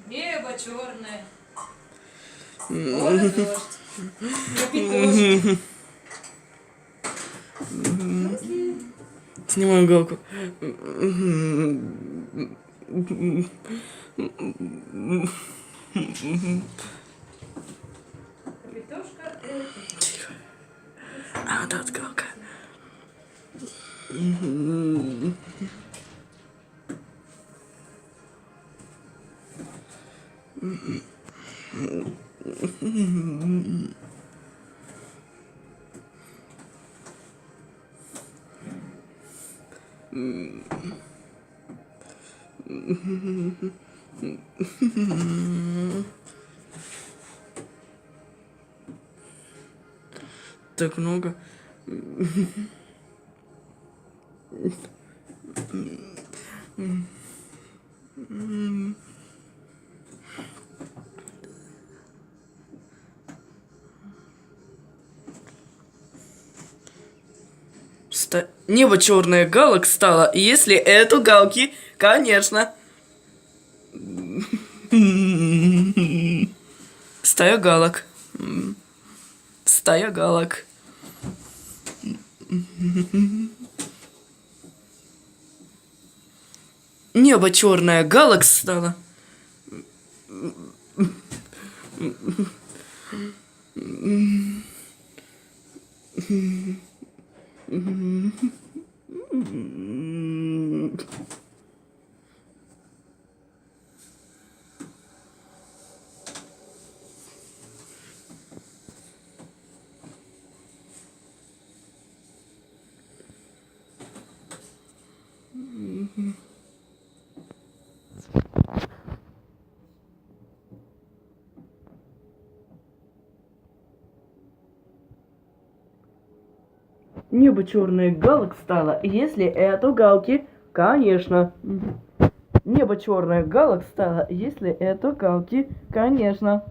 Небо черное. Вот дождь. Капитошки. Снимаю галку. Капитошка это... А, да, галка. Так много. Небо черное, галок стало. Если эту галки, конечно. Стая галок. Стая галок. Небо черное, галок стало. Небо черное, галок стало. Если это галки, конечно. Небо черное, галок стало. Если это галки, конечно.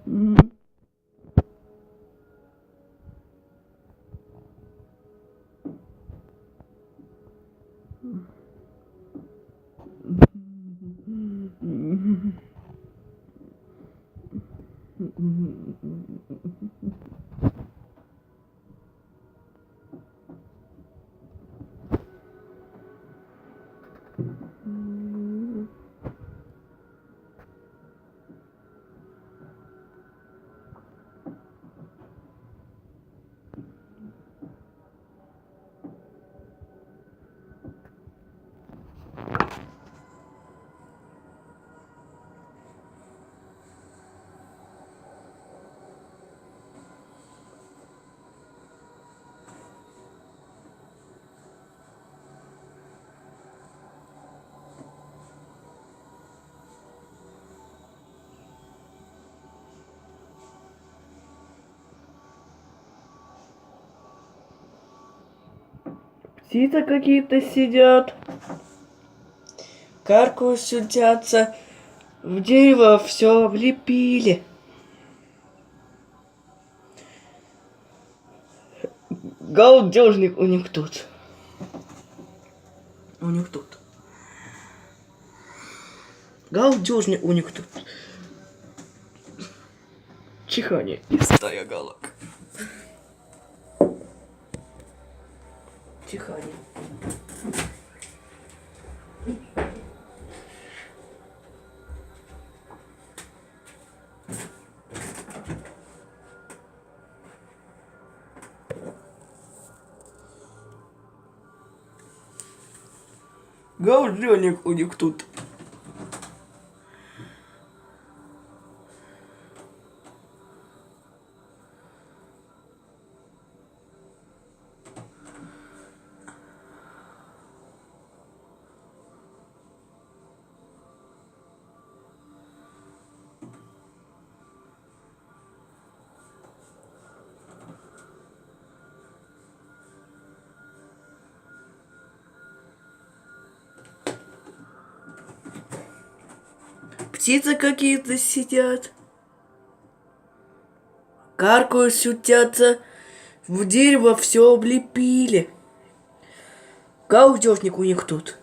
Птицы какие-то сидят, каркают, сутятся, в дерево все облепили. Галдежник у них тут. У них тут. Галдежник у них тут. Чихание и стая галок. Чихание. Галдежник у них тут. Птицы какие-то сидят, каркают, сутятся, в дерево все облепили. Галдежник у них тут.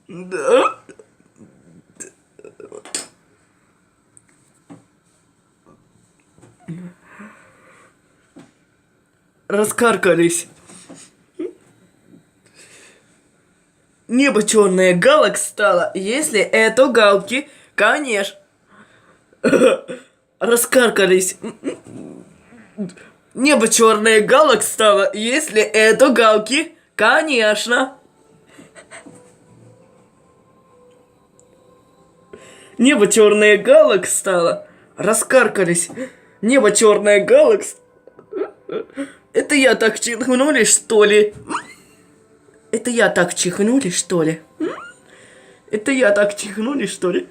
Да. Раскаркались. Небо черное галок стало, если это галки, конечно. Раскаркались. Небо черное галок стало, если это галки, конечно. Небо черное галок стало, раскаркались. Небо черное галок. Это я так чихнули, что ли? Это я так чихнули, что ли? Это я так чихнули, что ли?